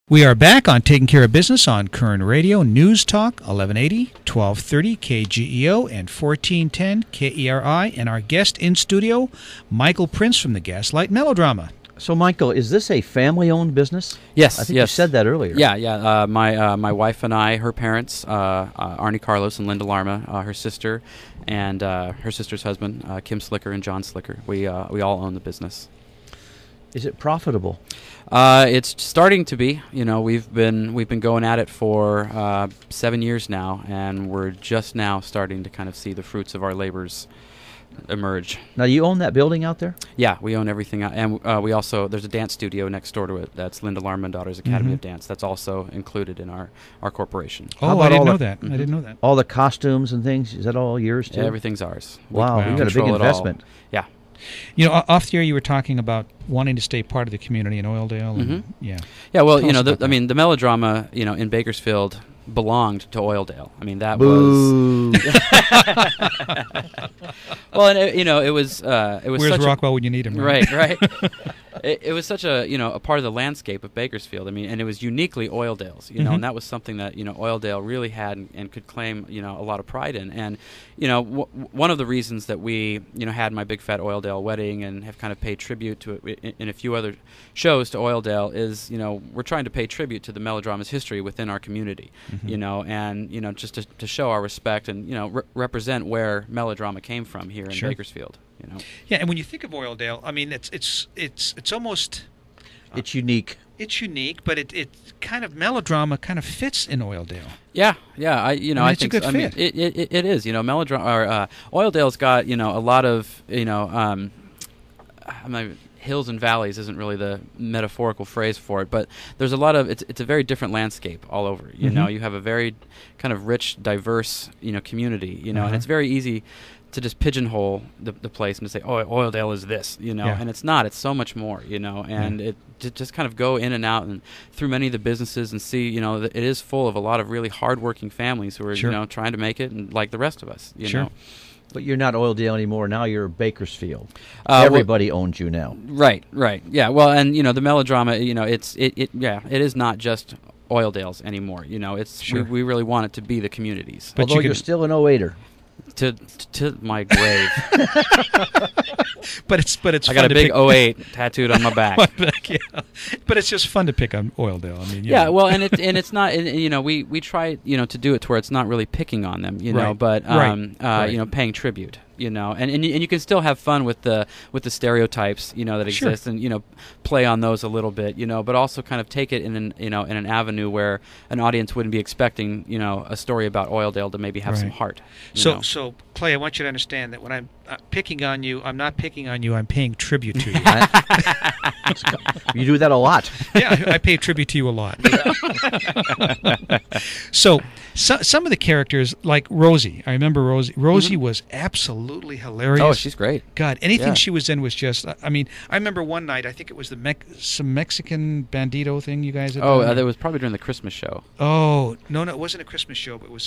We are back on Taking Care of Business on Koerner Radio, News Talk, 1180, 1230 KGEO, and 1410 KERI, and our guest in studio, Michael Prince from the Gaslight Melodrama. So, Michael, is this a family-owned business? Yes, I think you said that earlier. Yeah. My wife and I, her parents, Arnie Carlos and Linda Larma, her sister, and her sister's husband, Kim Slicker and John Slicker. We all own the business. Is it profitable? It's starting to be. You know, we've been going at it for 7 years now, and we're just now starting to kind of see the fruits of our labors emerge. Now, you own that building out there? Yeah, we own everything, and we also, there's a dance studio next door to it. That's Linda Larma and Daughters Academy of Dance. That's also included in our corporation. Oh, I didn't know that. I didn't know that. All the costumes and things, is that all yours too? Yeah, everything's ours. Wow, you got a big investment. Yeah. You know, off the air you were talking about wanting to stay part of the community in Oildale. And, yeah. Yeah, well, the melodrama, in Bakersfield belonged to Oildale. I mean, that was... Well, and it was Where's such Rockwell when you need him? Right. It was such a part of the landscape of Bakersfield. I mean, and it was uniquely Oildale's, and that was something that, Oildale really had and could claim, a lot of pride in. And, one of the reasons that we, had my Big Fat Oildale Wedding and have kind of paid tribute to it in a few other shows to Oildale is, we're trying to pay tribute to the melodrama's history within our community, and, just to show our respect and, represent where melodrama came from here in Bakersfield. Yeah, and when you think of Oildale, I mean, it's almost... it's unique. It's unique, but it kind of melodrama kind of fits in Oildale. Yeah. I think it's a good fit. It is. Melodrama or Oildale's got a lot of hills and valleys isn't really the metaphorical phrase for it, but there's a lot of it's a very different landscape all over. You have a very kind of rich, diverse community. And it's very easy to just pigeonhole the place and to say, oh, Oildale is this, and it's not. It's so much more, and it just kind of go in and out and through many of the businesses and see, that it is full of a lot of really hardworking families who are, trying to make it, and like the rest of us, you know. But you're not Oildale anymore. Now you're Bakersfield. Everybody owns you now. Right. Yeah. Well, and the melodrama, it is not just Oildale's anymore. It's we really want it to be the communities. But although you're still an 08er. To my grave. but it's. I got a big 08 tattooed on my back. But it's just fun to pick on Oildale. I mean, well, and it's not. And, we try to do it to where it's not really picking on them, but paying tribute. And you can still have fun with the stereotypes, that exist, and play on those a little bit, but also kind of take it in an avenue where an audience wouldn't be expecting, a story about Oildale to maybe have some heart. So Clay, I want you to understand that when I'm picking on you, I'm not picking on you. I'm paying tribute to you. You do that a lot. Yeah, I pay tribute to you a lot. So some of the characters, like Rosie, I remember Rosie. Rosie was absolutely hilarious. Oh, she's great. God, anything she was in was just. I mean, I remember one night. I think it was some Mexican bandito thing you guys had done. That was probably during the Christmas show. Oh no, it wasn't a Christmas show, but it was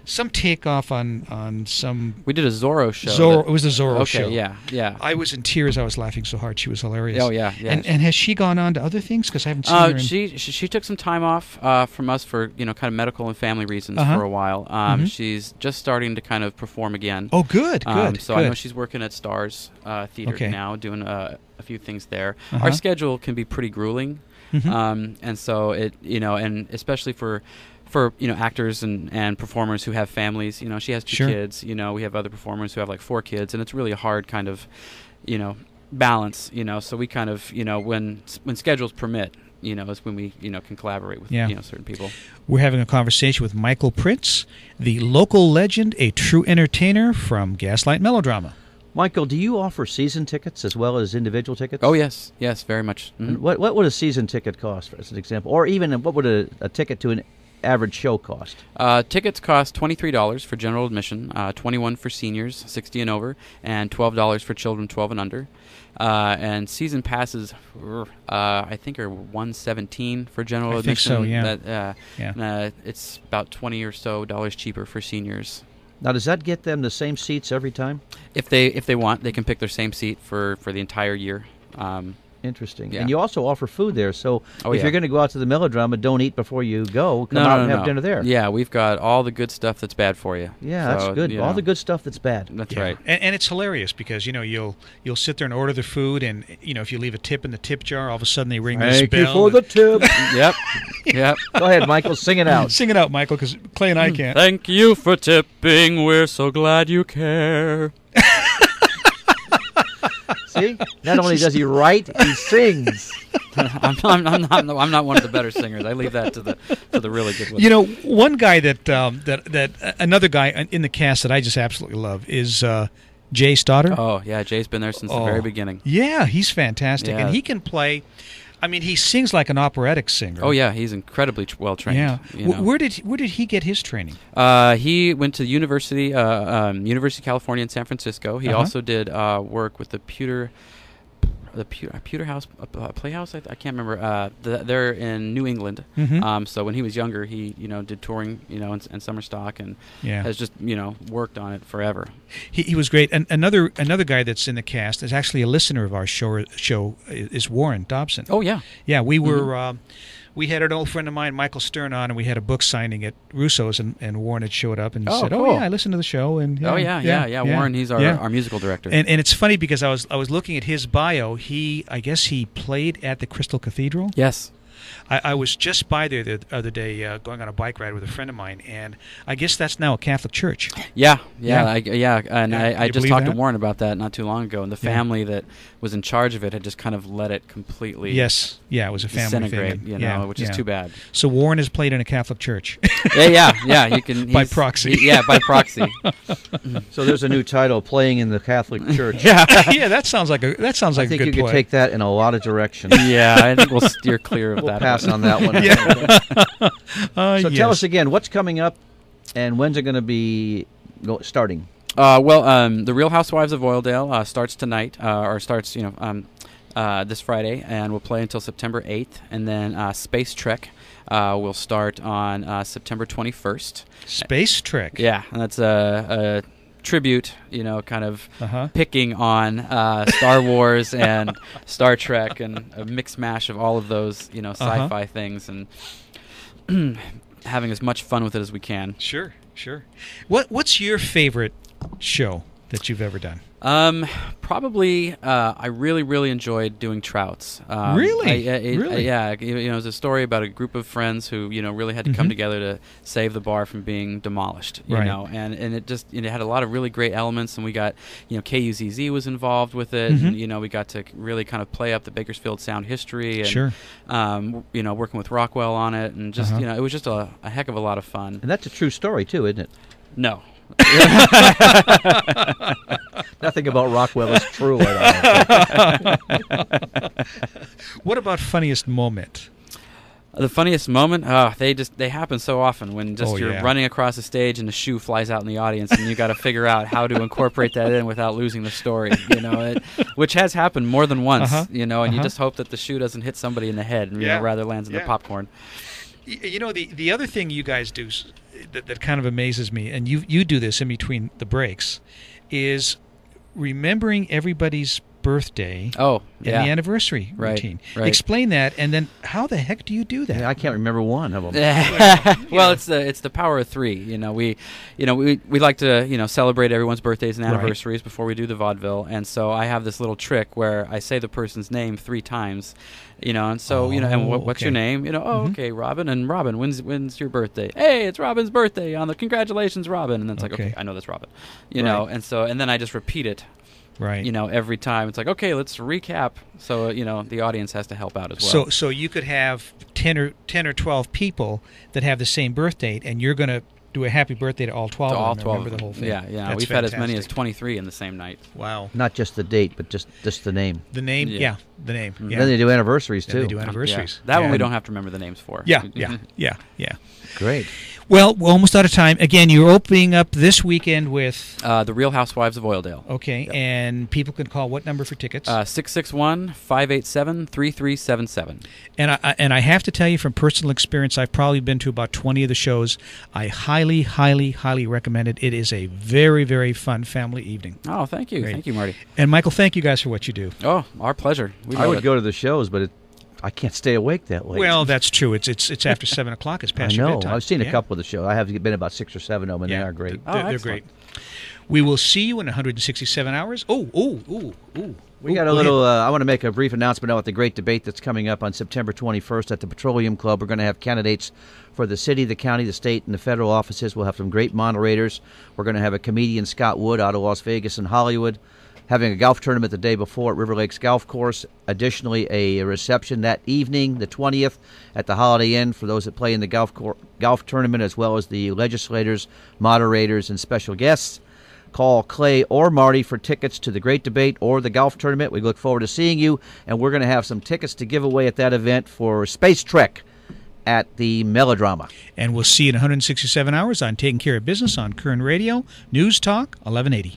some takeoff on some... We did a Zorro show. It was the Zorro show. Okay, yeah. I was in tears. I was laughing so hard. She was hilarious. Oh, yeah. And has she gone on to other things? Because I haven't seen her in... She took some time off from us for, kind of medical and family reasons for a while. She's just starting to kind of perform again. Oh, good. I know she's working at Stars Theater now, doing a few things there. Our schedule can be pretty grueling. And so it, and especially for actors and performers who have families, she has 2 kids, we have other performers who have like 4 kids, and it's really a hard kind of, balance, so we kind of, when schedules permit, is when we, can collaborate with, certain people. We're having a conversation with Michael Prince, the local legend, a true entertainer from Gaslight Melodrama. Michael, do you offer season tickets as well as individual tickets? Oh, yes, very much. And what would a season ticket cost, as an example? Or even what would a ticket to an average show cost? Tickets cost $23 for general admission, $21 for seniors, 60 and over, and $12 for children 12 and under. And season passes, I think, are $117 for general admission. I think so, yeah. It's about $20 or so cheaper for seniors. Now, does that get them the same seats every time? If they want, they can pick their same seat for the entire year. Interesting. Yeah. And you also offer food there, so if yeah. you're going to go out to the Melodrama, don't eat before you go. Come out and have dinner there. Yeah, we've got all the good stuff that's bad for you. Yeah, So, that's good. All the good stuff that's bad. That's Yeah. right. And it's hilarious because you'll sit there and order the food, and if you leave a tip in the tip jar, all of a sudden they ring this Thank bell. you for the tip. Yep. Yep. Go ahead, Michael, sing it out. Sing it out, Michael, because Clay and I can't. Thank you for tipping. We're so glad you care. See? Not only does he write, he sings. I'm not one of the better singers. I leave that to the really good ones. One guy that another guy in the cast that I just absolutely love is Jay Stoddard. Oh yeah, Jay's been there since the very beginning. Yeah, he's fantastic, Yeah. and he can play. I mean, he sings like an operatic singer. Oh yeah, he's incredibly well trained. Yeah. you know. Where did he get his training? He went to University of California in San Francisco. He also did work with the Pewter House Playhouse. I can't remember. They're in New England. Mhm. So when he was younger, he did touring in summer stock and has just worked on it forever. He was great. And another guy that's in the cast is actually a listener of our show is Warren Dobson. Oh yeah. Yeah, we were. We had an old friend of mine, Michael Stern, on, and we had a book signing at Russo's, and Warren had showed up and said, cool. "Oh yeah, I listened to the show." And Warren, he's our musical director. And it's funny because I was looking at his bio. I guess he played at the Crystal Cathedral. Yes. I was just by there the other day going on a bike ride with a friend of mine, and I guess that's now a Catholic church. Yeah. Yeah. I You just believe talked to that? Warren about that not too long ago, and the family that was in charge of it had just kind of let it completely Yes, yeah, it was a family disintegrate, thing. which is too bad. So Warren has played in a Catholic church. Yeah, you can By proxy. By proxy. So there's a new title, Playing in the Catholic Church. Yeah. Yeah, that sounds like a I think good you play. could take that in a lot of directions. Yeah, I think we'll steer clear of We'll that. pass one. on that one. So tell us again, what's coming up, and when's it going to be starting? The Real Housewives of Oildale starts tonight, or starts this Friday, and will play until September 8th, and then Space Trek will start on September 21st. Space Trek. Yeah, and that's a tribute, kind of picking on Star Wars and Star Trek and a mixed mash of all of those, sci-fi things, and having as much fun with it as we can. Sure. What's your favorite show that you've ever done? Probably, I really, really enjoyed doing Trouts. Really? Really? Yeah. It was a story about a group of friends who, really had to come together to save the bar from being demolished. You know, and it just it had a lot of really great elements, and we got KUZZ was involved with it, and we got to really kind of play up the Bakersfield sound history, and Sure. Working with Rockwell on it, and just it was just a heck of a lot of fun. And that's a true story, too, isn't it? No. Nothing about Rockwell is true at all. What about funniest moment? The funniest moment, they happen so often when you're running across the stage and a shoe flies out in the audience, and you got to figure out how to incorporate that in without losing the story. Which has happened more than once. And you just hope that the shoe doesn't hit somebody in the head, and rather lands in the popcorn. The other thing you guys do that kind of amazes me, and you do this in between the breaks, is remembering everybody's birthday and the anniversary routine. Right. Explain that, and then how the heck do you do that? Yeah, I can't remember one of them. Well, it's the power of three. We like to celebrate everyone's birthdays and anniversaries before we do the vaudeville, and so I have this little trick where I say the person's name 3 times. And so and what's your name? Okay, Robin. And Robin, when's your birthday? Hey, it's Robin's birthday. On the congratulations, Robin. And then it's like, okay, I know that's Robin. And then I just repeat it. Right. Every time it's like, okay, let's recap. So the audience has to help out as well. So you could have 10 or 12 people that have the same birth date, and you're going to do a happy birthday to all 12 to of all them. 12 Remember the whole thing. Yeah. That's We've fantastic. had as many as 23 in the same night. Wow. Not just the date, but just the name. The name? Yeah, the name. Yeah. Then they do anniversaries, too. Then they do anniversaries. That one we don't have to remember the names for. Yeah. Great. Well, we're almost out of time. Again, you're opening up this weekend with... The Real Housewives of Oildale. Okay, yep. And people can call what number for tickets? 661-587-3377. And I have to tell you from personal experience, I've probably been to about 20 of the shows. I highly, highly, highly recommend it. It is a very, very fun family evening. Oh, thank you. Great. Thank you, Marty. And Michael, thank you guys for what you do. Oh, our pleasure. I would go to the shows, but I can't stay awake that late. Well, that's true. It's after 7 o'clock. It's past your bedtime. I've seen a couple of the shows. I have been about 6 or 7 of them, and they are great. They're great. We will see you in 167 hours. We got a little... I want to make a brief announcement about the great debate that's coming up on September 21st at the Petroleum Club. We're going to have candidates for the city, the county, the state, and the federal offices. We'll have some great moderators. We're going to have a comedian, Scott Wood, out of Las Vegas and Hollywood, having a golf tournament the day before at River Lakes Golf Course. Additionally, a reception that evening, the 20th, at the Holiday Inn for those that play in the golf tournament, as well as the legislators, moderators, and special guests. Call Clay or Marty for tickets to the Great Debate or the golf tournament. We look forward to seeing you, and we're going to have some tickets to give away at that event for Space Trek at the Melodrama. And we'll see you in 167 hours on Taking Care of Business on Koerner Radio, News Talk 1180.